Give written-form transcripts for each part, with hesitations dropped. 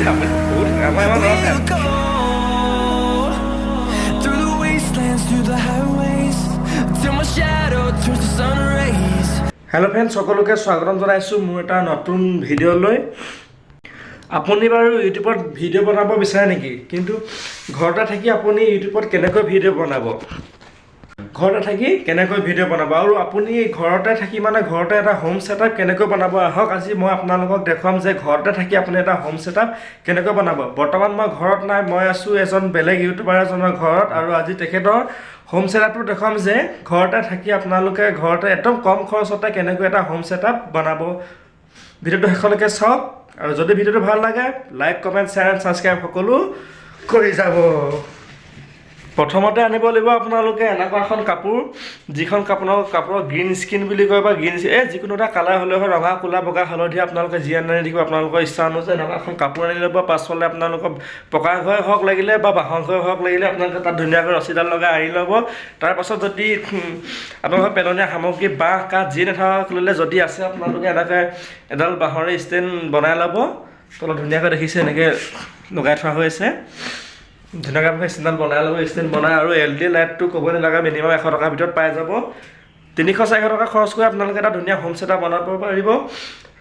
hello friends सकलोके स्वागतम जनाइछु मोर एटा नतुन video লৈ আপুনি বাৰু ইউটিউবত ভিডিও বনাব বিচাৰে নেকি কিন্তু ঘৰতে থাকি আপুনি ইউটিউবত কেনেকৈ ভিডিও বনাব ঘৰতে থাকি কেনেকৈ ভিডিও বনাব আৰু আপুনি ঘৰতে থাকি মানে ঘৰতে এটা হোম সেটআপ কেনেকৈ বনাব আহক আজি মই আপোনালোকক দেখাম যে ঘৰতে থাকি আপুনি এটা হোম সেটআপ কেনেকৈ বনাব বৰ্তমান মই ঘৰত নাই মই আছো এজন বেলেগ ইউটিউবাৰ এজনৰ ঘৰত আৰু আজি তেখেতৰ হোম সেটআপটো দেখাম যে ঘৰতে থাকি আপোনালোকে ঘৰতে একদম কম খৰচতে কেনেকৈ এটা হোম সেটআপ বনাব ভিডিওটো শেষলৈকে চাওক আৰু যদি ভিডিওটো ভাল লাগে like comment share and subscribe সকলো কৰি যাব প্ৰথমতে আনিব লাগিব আপোনালোকে এনেকুৱা এখন কাপোৰ যিখন কাপোৰৰ গ্ৰীন স্কিন বুলি কয় বা গ্ৰীন যিকোনো এটা কালাৰ হ'লে হয় ৰঙা কোলা বগা হালধীয়া আপোনালোকে যি আনি দিব আপোনালোকৰ ইচ্ছা অনুযায়ী এনেকুৱা এখন কাপোৰ আনি ল'ব পাছফালে আপোনালোকৰ পকা ঘৰ হওক লাগিলে বা বাঁহৰ ঘৰ হওক লাগিলে আপোনালোকে তাত ধুনীয়াকৈ ৰছীডাল লগাই আঁৰি ল'ব তাৰপাছত যদি আপোনালোকৰ পেলনীয়া সামগ্ৰী বাঁহ কাঠ যি নাথাকক ল'লে যদি আছে আপোনালোকে এনেকৈ এডাল বাঁহৰে ষ্টেণ্ড বনাই ল'ব তলত ধুনীয়াকৈ দেখিছে এনেকৈ লগাই থোৱা হৈ আছে ধুনীয়াকৈ ষ্টেণ্ড বনাই ল'ব ষ্টেণ্ড বনাই আৰু LED লাইটটো ক'ব নালাগে মিনিমাম 100 টকাৰ ভিতৰত পাই যাব 300-400 টকা খৰচ কৰি আপোনালোকে এটা ধুনীয়া হোম সেটআপ বনাব পাৰিব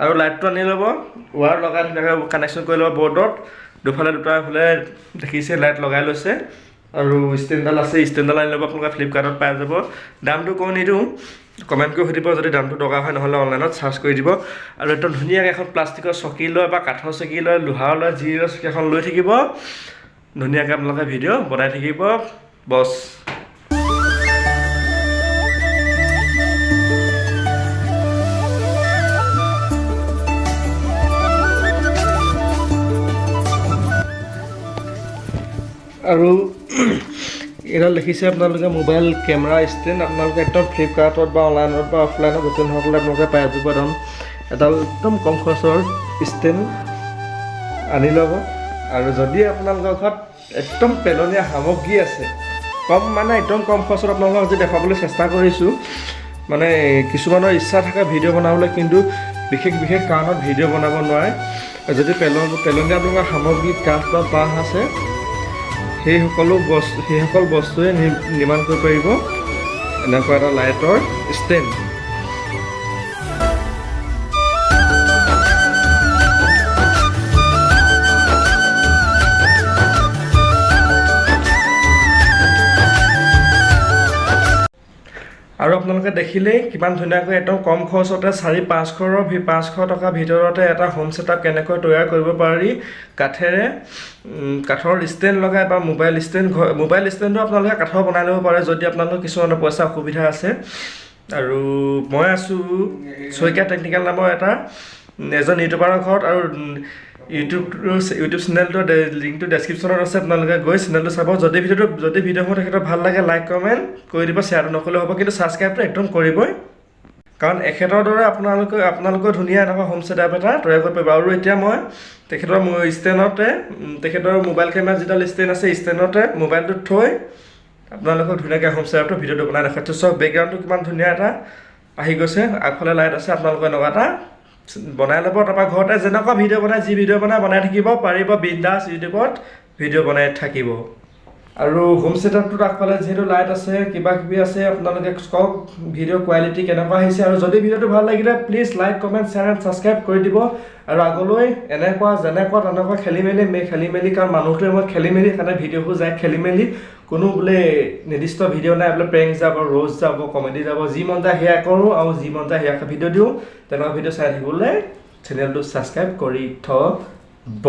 আৰু লাইটটো আনি ল'ব ৱায়াৰ লগাই ধুনীয়াকৈ কানেকশ্যন কৰি ল'ব বৰ্ডত দুফালে দুটাফালে দেখিছে লাইট লগাই লৈছে আৰু ষ্টেণ্ডডাল আছে ষ্টেণ্ডডাল আনি ল'ব আপোনালোকে ফ্লিপকাৰ্টত পাই যাব দামটো কৈ নিদিওঁ কমেণ্ট কৰি সুধিব যদি দামটো দৰকাৰ হয় নহ'লে অনলাইনত চাৰ্চ কৰি দিব আৰু একদম ধুনীয়াকৈ এখন প্লাষ্টিকৰ চকী লয় বা কাঠৰ চকী লয় লোহাৰ লয় যি চকী এখন লৈ থাকিব ধুনীয়াকৈ আপোনালোকে ভিডিও বনাই থাকিব বছ আৰু এডাল দেখিছে আপোনালোকে মোবাইল কেমেৰা ষ্টেণ্ড আপোনালোকে একদম ফ্লিপকাৰ্টত বা অনলাইনত বা অফলাইনত য'তে নহ'লে আপোনালোকে পাই যাব এডাল একদম কম খৰচৰ ষ্টেণ্ড আনি ল'ব আৰু যদি আপোনালোকৰ ঘৰত একদম পেলনীয়া সামগ্ৰী আছে কম মানে একদম কম খৰচত আপোনালোকক আজি দেখাবলৈ চেষ্টা কৰিছোঁ মানে কিছুমানৰ ইচ্ছা থাকে ভিডিঅ' বনাবলৈ কিন্তু বিশেষ কাৰণত ভিডিঅ' বনাব নোৱাৰে যদি পেলনীয়া আপোনালোকৰ সামগ্ৰী কাঠ বা বাঁহ আছে সেই সকল বস্তুৱে নিৰ্মাণ কৰিব পাৰিব এনেকুৱা এটা লাইটৰ ষ্টেণ্ড আৰু আপোনালোকে দেখিলেই কিমান ধুনীয়াকৈ একদম কম খৰচতে 400-500 টকাৰ ভিতৰতে এটা হোম সেটআপ কেনেকৈ তৈয়াৰ কৰিব পাৰি কাঠৰ ষ্টেণ্ড লগাই বা মোবাইল ষ্টেণ্ডো আপোনালোকে কাঠৰ বনাই ল'ব পাৰে যদি আপোনালোকৰ কিছুমানৰ পইচা অসুবিধা আছে আৰু মই আছোঁ শইকীয়া টেকনিকেল নামৰ এজন ইউটিউবাৰৰ ঘৰত আৰু ইউটিউব চেনেলটোৰ লিংকটো ডেছক্ৰিপশ্যনত আছে আপোনালোকে গৈ চেনেলটো চাব যদি ভিডিঅ'সমূহ তেখেতৰ ভাল লাগে লাইক কমেণ্ট কৰি দিব শ্বেয়াৰটো নকৰিলেও হ'ব কিন্তু ছাবস্ক্ৰাইবটো একদম কৰিবই কাৰণ এখেতৰ দৰে আপোনালোকৰ ধুনীয়া এনেকুৱা হোম সেটআপ এটা তৈয়াৰ কৰিব পাৰিব আৰু এতিয়া মই তেখেতৰ ষ্টেণ্ডতে তেখেতৰ মোবাইল কেমেৰা যিডাল ষ্টেণ্ড আছে ষ্টেণ্ডতে মোবাইলটো থৈ আপোনালোকক ধুনীয়াকৈ হোম সেটআপটো ভিডিঅ'টো বনাই দেখাইছোঁ চব বেকগ্ৰাউণ্ডটো কিমান ধুনীয়া এটা আহি গৈছে আগফালে লাইট আছে আপোনালোকৰ এনেকুৱা এটা বনাই ল'ব তাৰপৰা ঘৰতে যেনেকুৱা ভিডিঅ' বনাই যি ভিডিঅ' বনাই থাকিব পাৰিব বিন্দাছ ইউটিউবত ভিডিঅ' বনাই থাকিব আৰু হোম সেটআপটোত আগফালে যিহেতু লাইট আছে কিবা কিবি আছে আপোনালোকে কওক ভিডিঅ' কোৱালিটি কেনেকুৱা আহিছে আৰু যদি ভিডিঅ'টো ভাল লাগিলে please like comment share and subscribe কৰি দিব আৰু আগলৈ তেনেকুৱা খেলি মেলি কাৰণ মানুহটোৱে মই খেলি মেলি কাৰণে ভিডিঅ'বোৰ যায় খেলি মেলি কোনো বোলে নিৰ্দিষ্ট ভিডিঅ' নাই বোলে প্ৰেংক যাব ৰ'জ যাব কমেডি যাব যি মন যায় সেয়া কৰোঁ আৰু যি মন যায় সেয়া ভিডিঅ' দিওঁ তেনেকুৱা ভিডিঅ' চাই থাকিবলৈ চেনেলটো ছাবস্ক্ৰাইব কৰি থ'ব